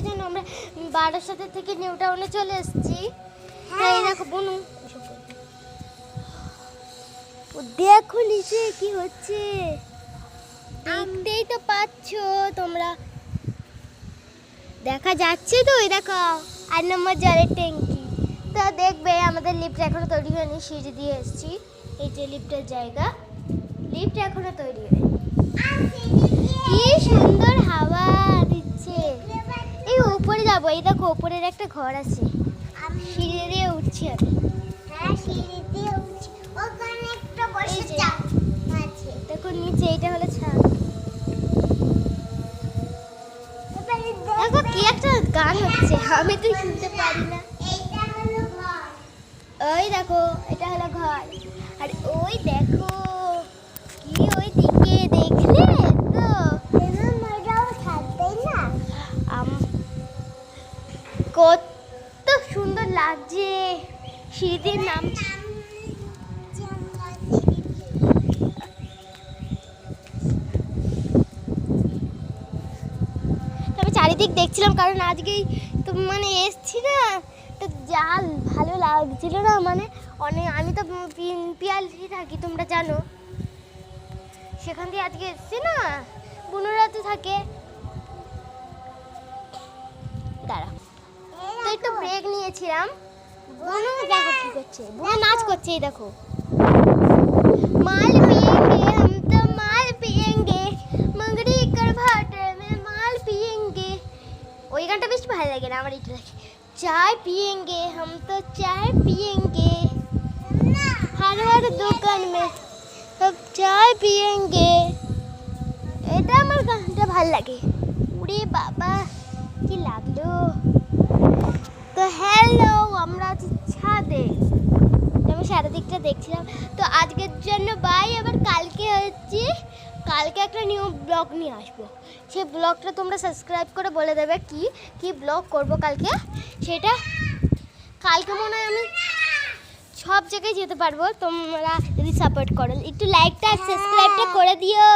জানো আমরা বারাসাতের থেকে নিউ টাউনে চলে এসেছি। এই দেখো বনু, দেখো নিচে কি হচ্ছে, দেখতেই তো পাচ্ছ তোমরা, দেখা যাচ্ছে তো। এই দেখো 8 নম্বর জলের ট্যাঙ্কি। তো দেখবে আমাদের লিফট এখনো তৈরি হয়নি, সিঁড়ি দিয়ে এসেছি। এই যে লিফটের জায়গা, লিফট এখনো তৈরি হয়নি। কি সুন্দর হাওয়া দিচ্ছে। এই উপরে যাবো, এই দেখো উপরের একটা ঘর আছে, সিঁড়ি দিয়ে উঠছি আমি। দেখো নিচে, এটা হলো ছাদ। দেখো কি একটা গান হচ্ছে, আমি তো শুনতে পারি না। ওই দেখো এটা হলো ঘর, আর ওই দেখো কি ওই দিকে দেখলে তো কত সুন্দর লাগছে সিঁড়ির নাম। তবে চারিদিক দেখছিলাম, কারণ আজকেই তো মানে এসছি না, তো জাল ভালো লাগছিল না, মানে অনেক, আমি তো পিয়ালি থাকি তোমরা জানো, সেখান দিয়ে আজকে এসছি না, বুনুরাতে থাকে। দাঁড়া, তো একটু ব্রেক নিয়েছিলাম। বুনু দেখো কি করছে, বুনু নাচ করছে। এই দেখো, মাল পিয়েंगे हम तो माल पिएंगे मंगरी कर भाटे में माल पिएंगे। ওই গানটা বেশ ভালো লাগে না, আমার এটা লাগে। चाय पिएंगे हम तो चाय पिएंगे हर हर दुकान में सब चाय पिएंगे। এটা আমার গানটা ভালো লাগে। ওরে বাবা কি লাগলো। তো হ্যালো, আমরা আছি ছাদে, আমি চারিদিকটা দেখছিলাম। তো আজকের জন্য বাই, আবার কালকে হচ্ছে, কালকে একটা নিউ ব্লগ নিয়ে আসবো। সেই ব্লগটা তোমরা সাবস্ক্রাইব করে বলে দেবে কি কি ব্লগ করব কালকে। সেটা কালকে মনে হয় আমি সব জায়গায় যেতে পারবো, তোমরা যদি সাপোর্ট করো। একটু লাইকটা আর সাবস্ক্রাইবটা করে দিও।